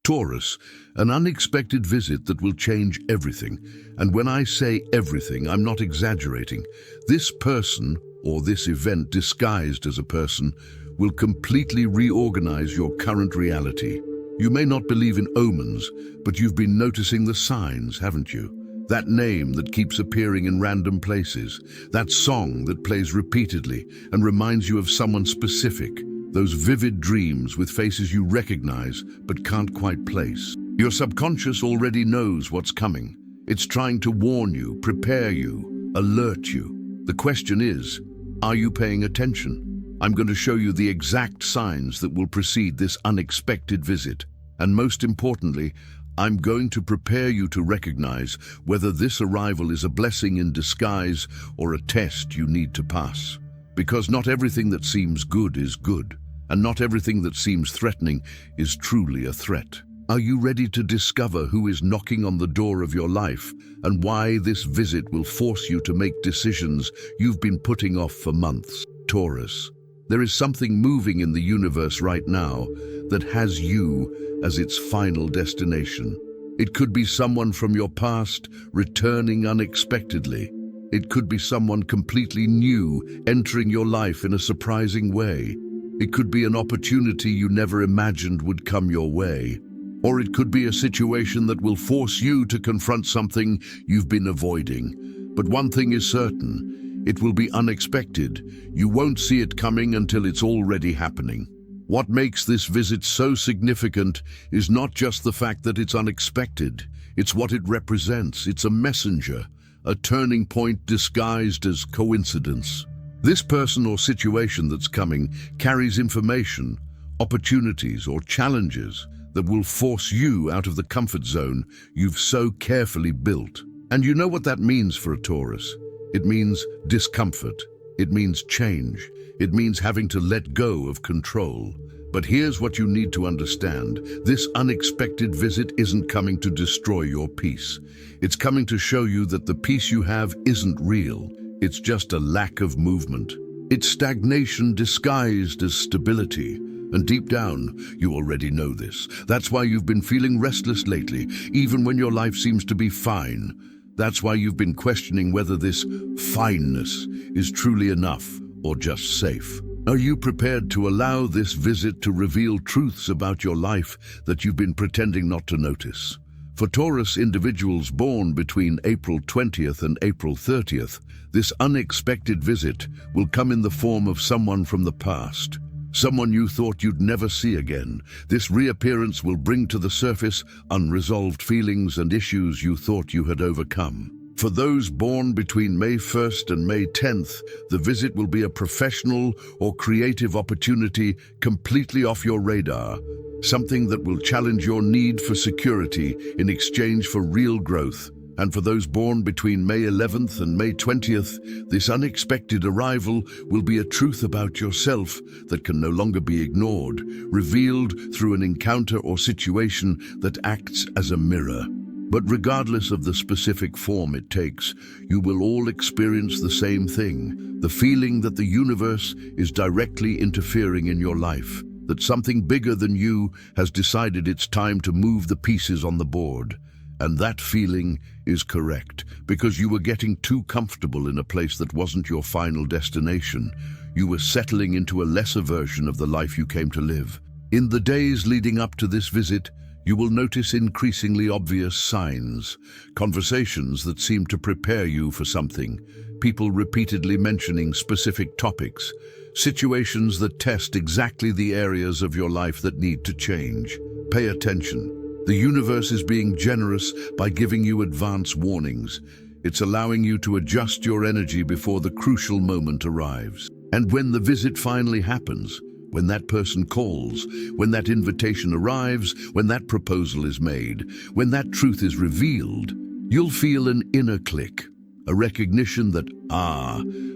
Taurus, an unexpected visit that will change everything. And when I say everything, I'm not exaggerating. This person, or this event disguised as a person, will completely reorganize your current reality. You may not believe in omens, but you've been noticing the signs, haven't you? That name that keeps appearing in random places, that song that plays repeatedly and reminds you of someone specific, those vivid dreams with faces you recognize but can't quite place. Your subconscious already knows what's coming. It's trying to warn you, prepare you, alert you. The question is, are you paying attention? I'm going to show you the exact signs that will precede this unexpected visit. And most importantly, I'm going to prepare you to recognize whether this arrival is a blessing in disguise or a test you need to pass. Because not everything that seems good is good, and not everything that seems threatening is truly a threat. Are you ready to discover who is knocking on the door of your life and why this visit will force you to make decisions you've been putting off for months? Taurus, there is something moving in the universe right now that has you as its final destination. It could be someone from your past returning unexpectedly. It could be someone completely new entering your life in a surprising way. It could be an opportunity you never imagined would come your way. Or it could be a situation that will force you to confront something you've been avoiding. But one thing is certain, it will be unexpected. You won't see it coming until it's already happening. What makes this visit so significant is not just the fact that it's unexpected, it's what it represents. It's a messenger, a turning point disguised as coincidence. This person or situation that's coming carries information, opportunities, or challenges that will force you out of the comfort zone you've so carefully built. And you know what that means for a Taurus. It means discomfort. It means change. It means having to let go of control. But here's what you need to understand. This unexpected visit isn't coming to destroy your peace. It's coming to show you that the peace you have isn't real. It's just a lack of movement. It's stagnation disguised as stability. And deep down, you already know this. That's why you've been feeling restless lately, even when your life seems to be fine. That's why you've been questioning whether this fineness is truly enough or just safe. Are you prepared to allow this visit to reveal truths about your life that you've been pretending not to notice? For Taurus individuals born between April 20th and April 30th, this unexpected visit will come in the form of someone from the past. Someone you thought you'd never see again. This reappearance will bring to the surface unresolved feelings and issues you thought you had overcome. For those born between May 1st and May 10th, the visit will be a professional or creative opportunity completely off your radar. Something that will challenge your need for security in exchange for real growth. And for those born between May 11th and May 20th, this unexpected arrival will be a truth about yourself that can no longer be ignored, revealed through an encounter or situation that acts as a mirror. But regardless of the specific form it takes, you will all experience the same thing, the feeling that the universe is directly interfering in your life, that something bigger than you has decided it's time to move the pieces on the board. And that feeling is correct, because you were getting too comfortable in a place that wasn't your final destination. You were settling into a lesser version of the life you came to live. In the days leading up to this visit, you will notice increasingly obvious signs, conversations that seem to prepare you for something, people repeatedly mentioning specific topics, situations that test exactly the areas of your life that need to change. Pay attention. The universe is being generous by giving you advance warnings. It's allowing you to adjust your energy before the crucial moment arrives. And when the visit finally happens, when that person calls, when that invitation arrives, when that proposal is made, when that truth is revealed, you'll feel an inner click, a recognition that,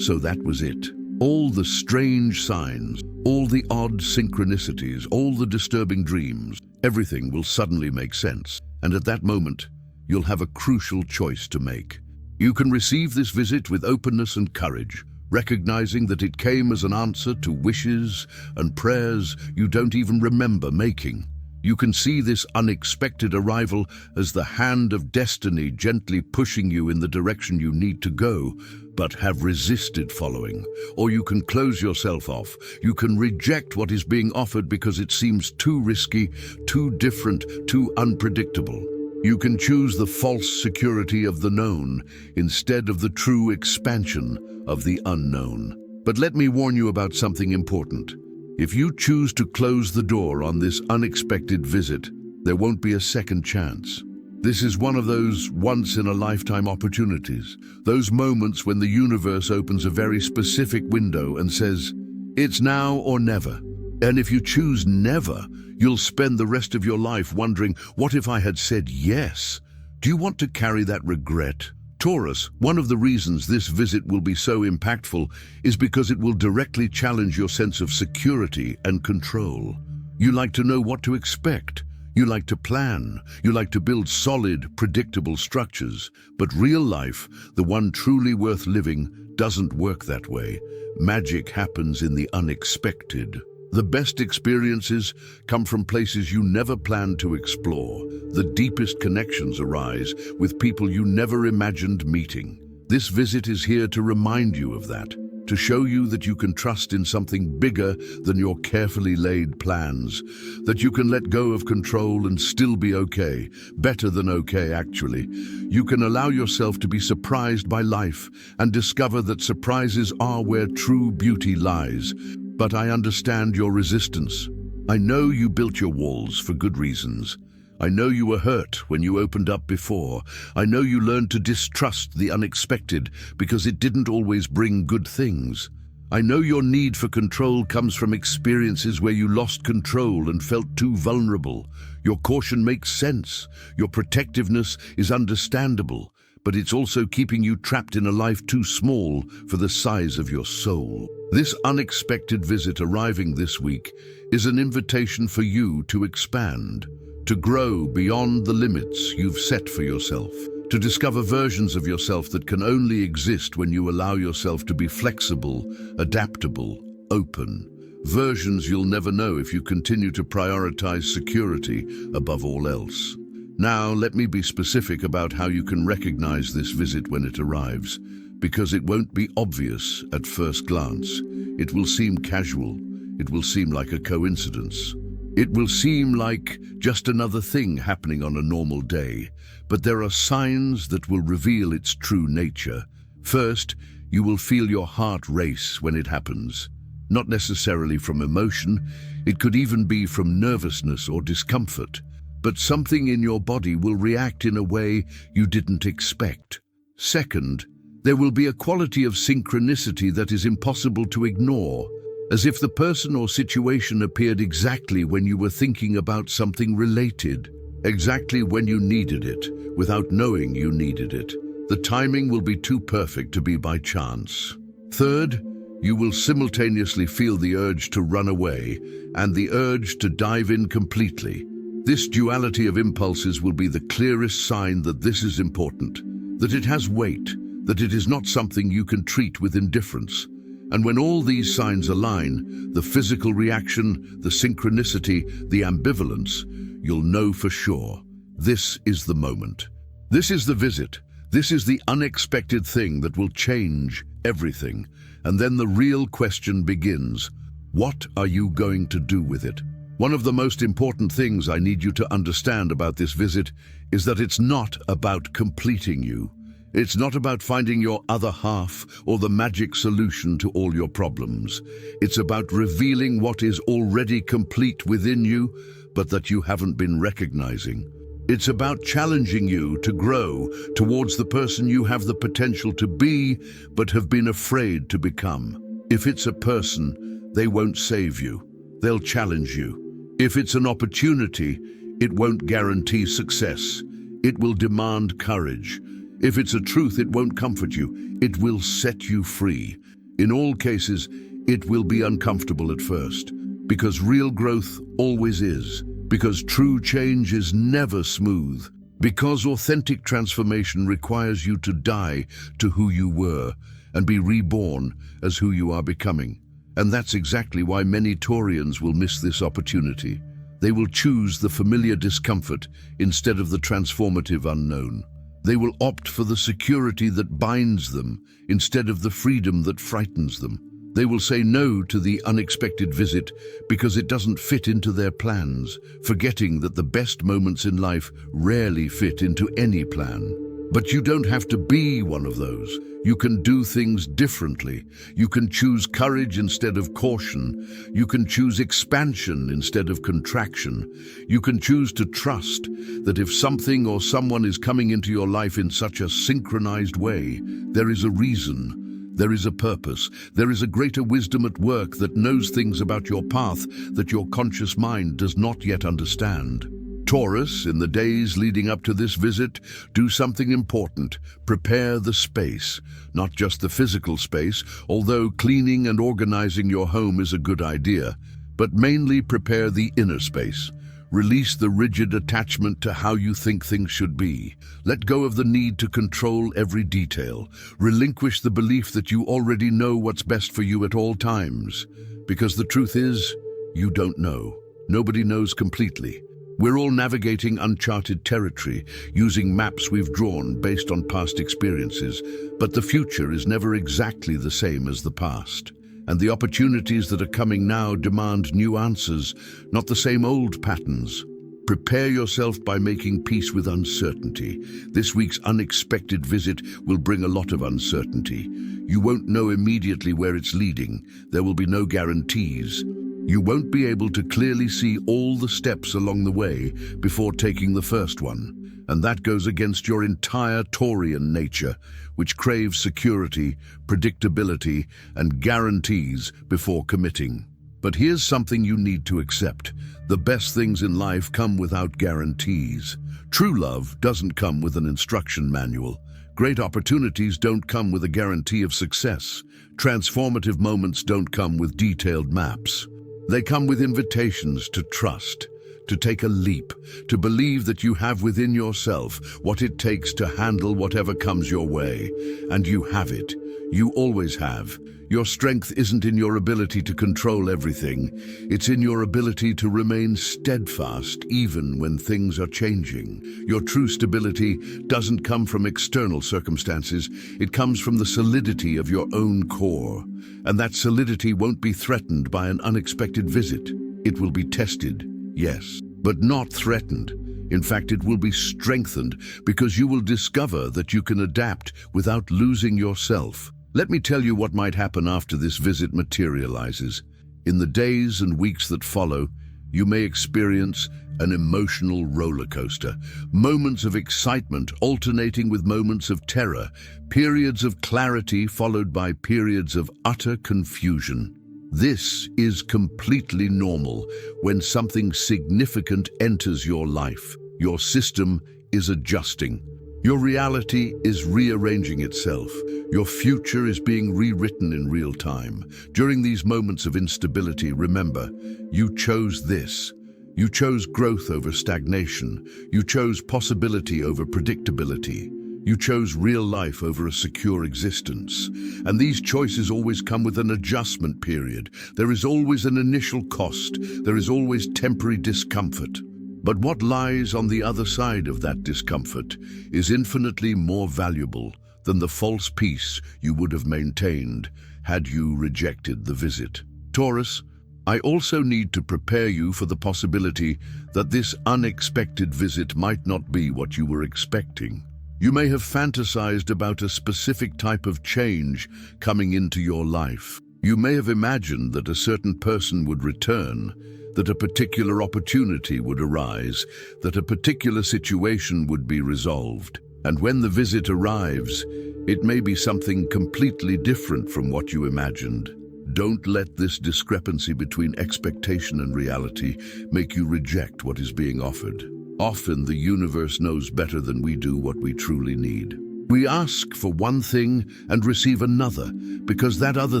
so that was it. All the strange signs, all the odd synchronicities, all the disturbing dreams, everything will suddenly make sense. And at that moment, you'll have a crucial choice to make. You can receive this visit with openness and courage, recognizing that it came as an answer to wishes and prayers you don't even remember making. You can see this unexpected arrival as the hand of destiny gently pushing you in the direction you need to go, but have resisted following. Or you can close yourself off. You can reject what is being offered because it seems too risky, too different, too unpredictable. You can choose the false security of the known instead of the true expansion of the unknown. But let me warn you about something important. If you choose to close the door on this unexpected visit, there won't be a second chance. This is one of those once-in-a-lifetime opportunities, those moments when the universe opens a very specific window and says, "It's now or never." And if you choose never, you'll spend the rest of your life wondering, what if I had said yes? Do you want to carry that regret? Taurus, one of the reasons this visit will be so impactful is because it will directly challenge your sense of security and control. You like to know what to expect. You like to plan. You like to build solid, predictable structures. But real life, the one truly worth living, doesn't work that way. Magic happens in the unexpected. The best experiences come from places you never planned to explore. The deepest connections arise with people you never imagined meeting. This visit is here to remind you of that, to show you that you can trust in something bigger than your carefully laid plans, that you can let go of control and still be okay, better than okay actually. You can allow yourself to be surprised by life and discover that surprises are where true beauty lies. But I understand your resistance. I know you built your walls for good reasons. I know you were hurt when you opened up before. I know you learned to distrust the unexpected because it didn't always bring good things. I know your need for control comes from experiences where you lost control and felt too vulnerable. Your caution makes sense. Your protectiveness is understandable, but it's also keeping you trapped in a life too small for the size of your soul. This unexpected visit arriving this week is an invitation for you to expand, to grow beyond the limits you've set for yourself, to discover versions of yourself that can only exist when you allow yourself to be flexible, adaptable, open. Versions you'll never know if you continue to prioritize security above all else. Now, let me be specific about how you can recognize this visit when it arrives, because it won't be obvious at first glance. It will seem casual. It will seem like a coincidence. It will seem like just another thing happening on a normal day, but there are signs that will reveal its true nature. First, you will feel your heart race when it happens. Not necessarily from emotion, it could even be from nervousness or discomfort. But something in your body will react in a way you didn't expect. Second, there will be a quality of synchronicity that is impossible to ignore, as if the person or situation appeared exactly when you were thinking about something related, exactly when you needed it, without knowing you needed it. The timing will be too perfect to be by chance. Third, you will simultaneously feel the urge to run away and the urge to dive in completely. This duality of impulses will be the clearest sign that this is important, that it has weight, that it is not something you can treat with indifference. And when all these signs align, the physical reaction, the synchronicity, the ambivalence, you'll know for sure. This is the moment. This is the visit. This is the unexpected thing that will change everything. And then the real question begins. What are you going to do with it? One of the most important things I need you to understand about this visit is that it's not about completing you. It's not about finding your other half or the magic solution to all your problems. It's about revealing what is already complete within you, but that you haven't been recognizing. It's about challenging you to grow towards the person you have the potential to be, but have been afraid to become. If it's a person, they won't save you. They'll challenge you. If it's an opportunity, it won't guarantee success. It will demand courage. If it's a truth, it won't comfort you. It will set you free. In all cases, it will be uncomfortable at first, because real growth always is, because true change is never smooth, because authentic transformation requires you to die to who you were and be reborn as who you are becoming. And that's exactly why many Taurians will miss this opportunity. They will choose the familiar discomfort instead of the transformative unknown. They will opt for the security that binds them instead of the freedom that frightens them. They will say no to the unexpected visit because it doesn't fit into their plans, forgetting that the best moments in life rarely fit into any plan. But you don't have to be one of those. You can do things differently. You can choose courage instead of caution. You can choose expansion instead of contraction. You can choose to trust that if something or someone is coming into your life in such a synchronized way, there is a reason, there is a purpose, there is a greater wisdom at work that knows things about your path that your conscious mind does not yet understand. Taurus, in the days leading up to this visit, do something important. Prepare the space, not just the physical space, although cleaning and organizing your home is a good idea, but mainly prepare the inner space. Release the rigid attachment to how you think things should be. Let go of the need to control every detail. Relinquish the belief that you already know what's best for you at all times. Because the truth is, you don't know. Nobody knows completely. We're all navigating uncharted territory, using maps we've drawn based on past experiences, but the future is never exactly the same as the past. And the opportunities that are coming now demand new answers, not the same old patterns. Prepare yourself by making peace with uncertainty. This week's unexpected visit will bring a lot of uncertainty. You won't know immediately where it's leading. There will be no guarantees. You won't be able to clearly see all the steps along the way before taking the first one. And that goes against your entire Taurian nature, which craves security, predictability, and guarantees before committing. But here's something you need to accept. The best things in life come without guarantees. True love doesn't come with an instruction manual. Great opportunities don't come with a guarantee of success. Transformative moments don't come with detailed maps. They come with invitations to trust, to take a leap, to believe that you have within yourself what it takes to handle whatever comes your way. And you have it. You always have. Your strength isn't in your ability to control everything. It's in your ability to remain steadfast even when things are changing. Your true stability doesn't come from external circumstances. It comes from the solidity of your own core. And that solidity won't be threatened by an unexpected visit. It will be tested, yes, but not threatened. In fact, it will be strengthened because you will discover that you can adapt without losing yourself. Let me tell you what might happen after this visit materializes. In the days and weeks that follow, you may experience an emotional roller coaster. Moments of excitement alternating with moments of terror. Periods of clarity followed by periods of utter confusion. This is completely normal when something significant enters your life. Your system is adjusting. Your reality is rearranging itself. Your future is being rewritten in real time. During these moments of instability, remember, you chose this. You chose growth over stagnation. You chose possibility over predictability. You chose real life over a secure existence. And these choices always come with an adjustment period. There is always an initial cost. There is always temporary discomfort. But what lies on the other side of that discomfort is infinitely more valuable than the false peace you would have maintained had you rejected the visit. Taurus, I also need to prepare you for the possibility that this unexpected visit might not be what you were expecting. You may have fantasized about a specific type of change coming into your life. You may have imagined that a certain person would return, that a particular opportunity would arise, that a particular situation would be resolved. And when the visit arrives, it may be something completely different from what you imagined. Don't let this discrepancy between expectation and reality make you reject what is being offered. Often the universe knows better than we do what we truly need. We ask for one thing and receive another, because that other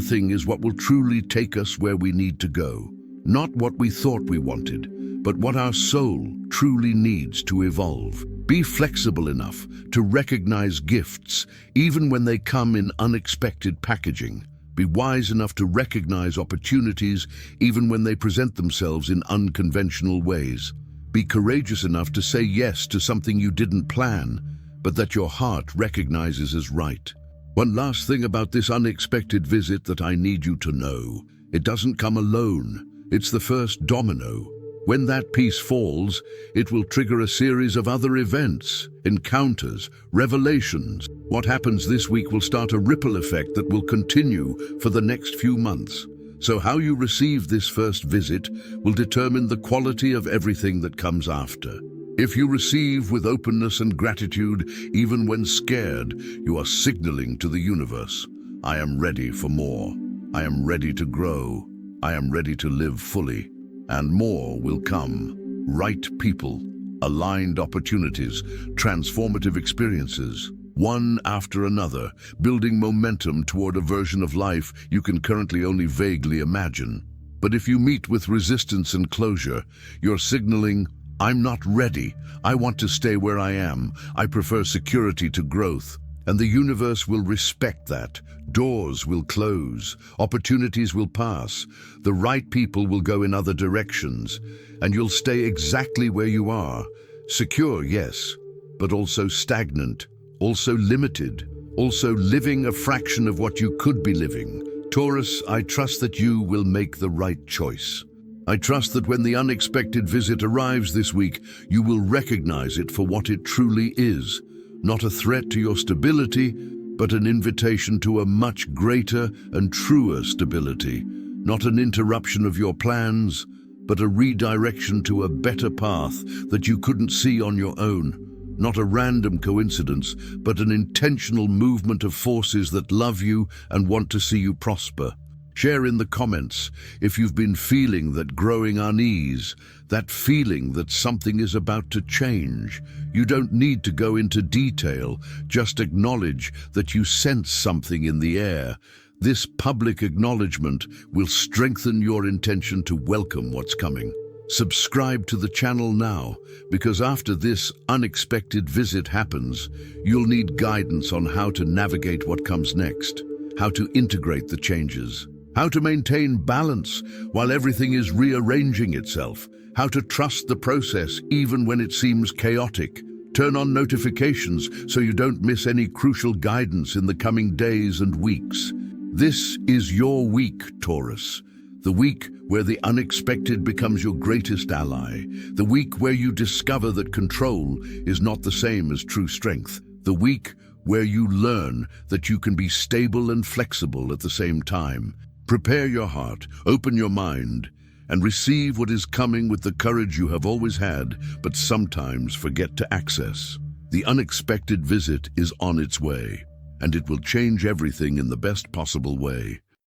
thing is what will truly take us where we need to go. Not what we thought we wanted, but what our soul truly needs to evolve. Be flexible enough to recognize gifts, even when they come in unexpected packaging, Be wise enough to recognize opportunities even when they present themselves in unconventional ways. Be courageous enough to say yes to something you didn't plan, but that your heart recognizes as right. One last thing about this unexpected visit that I need you to know. It doesn't come alone. It's the first domino. When that piece falls, it will trigger a series of other events, encounters, revelations. What happens this week will start a ripple effect that will continue for the next few months. So how you receive this first visit will determine the quality of everything that comes after. If you receive with openness and gratitude, even when scared, you are signaling to the universe, I am ready for more. I am ready to grow. I am ready to live fully. And more will come. Right people, aligned opportunities, transformative experiences, one after another, building momentum toward a version of life you can currently only vaguely imagine. But if you meet with resistance and closure, you're signaling, I'm not ready. I want to stay where I am. I prefer security to growth. And the universe will respect that. Doors will close. Opportunities will pass. The right people will go in other directions. And you'll stay exactly where you are. Secure, yes, but also stagnant, also limited, also living a fraction of what you could be living. Taurus, I trust that you will make the right choice. I trust that when the unexpected visit arrives this week, you will recognize it for what it truly is. Not a threat to your stability, but an invitation to a much greater and truer stability. Not an interruption of your plans, but a redirection to a better path that you couldn't see on your own. Not a random coincidence, but an intentional movement of forces that love you and want to see you prosper. Share in the comments if you've been feeling that growing unease, that feeling that something is about to change. You don't need to go into detail, just acknowledge that you sense something in the air. This public acknowledgement will strengthen your intention to welcome what's coming. Subscribe to the channel now, because after this unexpected visit happens, you'll need guidance on how to navigate what comes next, how to integrate the changes, how to maintain balance while everything is rearranging itself, how to trust the process even when it seems chaotic. Turn on notifications so you don't miss any crucial guidance in the coming days and weeks. This is your week, Taurus. The week where the unexpected becomes your greatest ally. The week where you discover that control is not the same as true strength. The week where you learn that you can be stable and flexible at the same time. Prepare your heart, open your mind, and receive what is coming with the courage you have always had, but sometimes forget to access. The unexpected visit is on its way, and it will change everything in the best possible way.